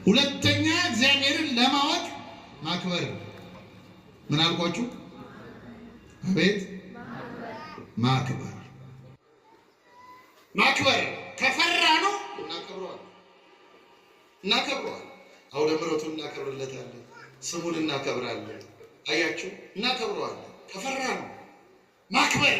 ሁለተኛ እግዚአብሔርን ለማወቅ ማክበር። ምን አልኳችሁ? አቤት ማክበር። ማክበር ከፈራ ነው እናከብረዋለን። አውደ ምሕረቱን እናከብርለታለን፣ ስሙን እናከብራለን። አያችሁ፣ እናከብረዋለን። ከፈራ ነው ማክበር።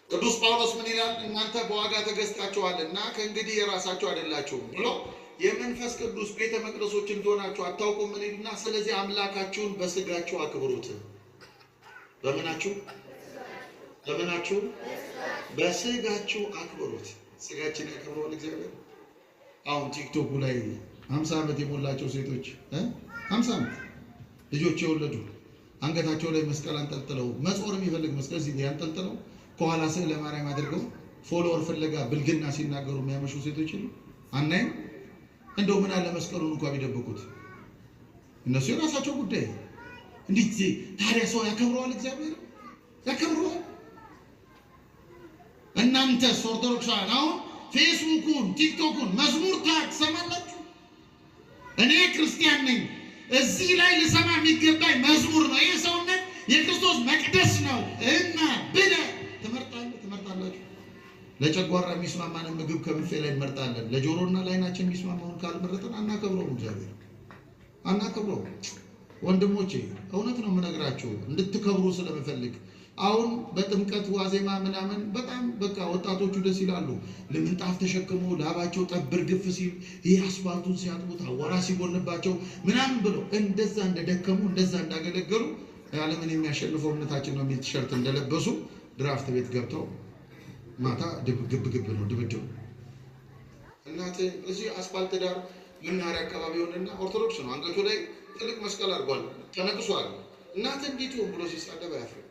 ቅዱስ ጳውሎስ ምን ይላል? እናንተ በዋጋ ተገዝታችኋልና ከእንግዲህ የራሳችሁ አይደላችሁም ብሎ የመንፈስ ቅዱስ ቤተ መቅደሶች እንደሆናችሁ አታውቁም? ምን ይልና ስለዚህ አምላካችሁን በስጋችሁ አክብሩት። በምናችሁ በስጋችሁ አክብሩት። ስጋችን ያከብረዋል እግዚአብሔር። አሁን ቲክቶክ ላይ 50 ዓመት የሞላቸው ሴቶች 50 ዓመት ልጆች የወለዱ አንገታቸው ላይ መስቀል አንጠልጥለው መጾር የሚፈልግ መስቀል እዚህ ያንጠልጥለው ከኋላ ስዕለ ማርያም አድርገው ፎሎወር ፍለጋ ብልግና ሲናገሩ የሚያመሹ ሴቶች ይሉ አናይም? እንደው ምን አለ መስቀሉን እንኳን ቢደብቁት። እነሱ የራሳቸው ጉዳይ። እንዴት ታዲያ ሰው ያከብረዋል? እግዚአብሔር ያከብረዋል። እናንተስ ኦርቶዶክሳውያን አሁን ፌስቡኩን ቲክቶኩን መዝሙር ታሰማላችሁ? እኔ ክርስቲያን ነኝ፣ እዚህ ላይ ልሰማ የሚገባኝ መዝሙር ነው። ይህ ሰውነት የክርስቶስ መቅደስ ነው እና ብለህ ትመርጣላችሁ። ለጨጓራ የሚስማማንን ምግብ ከብፌ ላይ እንመርጣለን። ለጆሮና ለዓይናችን የሚስማማውን ካልመረጥን አናከብረውም። እግዚአብሔር አናከብረውም። ወንድሞቼ እውነት ነው የምነግራችሁ እንድትከብሩ ስለምፈልግ። አሁን በጥምቀት ዋዜማ ምናምን በጣም በቃ ወጣቶቹ ደስ ይላሉ። ለምንጣፍ ተሸክሞ ላባቸው ጠብር ግፍ ሲል ይህ አስፋልቱን ሲያጥቡት አዋራ ሲጎንባቸው ምናምን ብለው እንደዛ እንደደከሙ እንደዛ እንዳገለገሉ ዓለምን የሚያሸንፈው እምነታችን ነው የሚል ቲሸርት እንደለበሱ ድራፍት ቤት ገብተው ማታ ግብ ነው ድብድብ። እናቴ እዚህ አስፋልት ዳር መናኸሪያ አካባቢ ሆነና ኦርቶዶክስ ነው አንገቱ ላይ ትልቅ መስቀል አድርጓል ተነቅሷል። እናቴ እንዴት ይሁን ብሎ ሲሳደብ አያፍርም።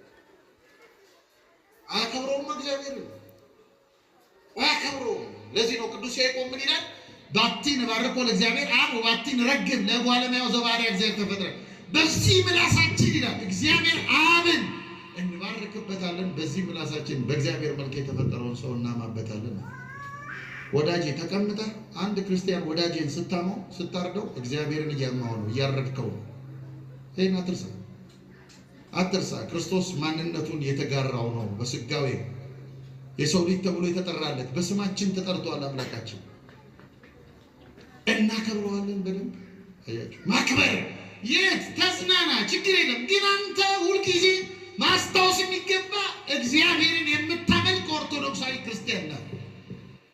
አያከብረውም። እግዚአብሔር አያከብረውም። ለዚህ ነው ቅዱስ ያዕቆብ ምን ይላል? ባቲን ባርኮ ለእግዚአብሔር አብ ወባቲን ረግም ለጓለማያው ዘባሪያ እግዚአብሔር ተፈጥረ። በዚህ ምላሳችን ይላል እግዚአብሔር አብን እንባርክበታለን፣ በዚህ ምላሳችን በእግዚአብሔር መልክ የተፈጠረውን ሰው እናማበታለን። ወዳጄ ተቀምጠ አንድ ክርስቲያን ወዳጄን ስታመው ስታርደው እግዚአብሔርን እያማው ነው፣ እያረድከው ነው። ይሄን አትርሳ። ክርስቶስ ማንነቱን የተጋራው ነው። በስጋዌ የሰው ልጅ ተብሎ የተጠራለት በስማችን ተጠርቷል። አምላካችን እናከብረዋለን በደንብ። አያችሁ ማክበር የት ተዝናና ችግር የለም። ግን አንተ ሁልጊዜ ማስታወስ የሚገባ እግዚአብሔርን የምታመልክ ኦርቶዶክሳዊ ክርስቲያን ነህ።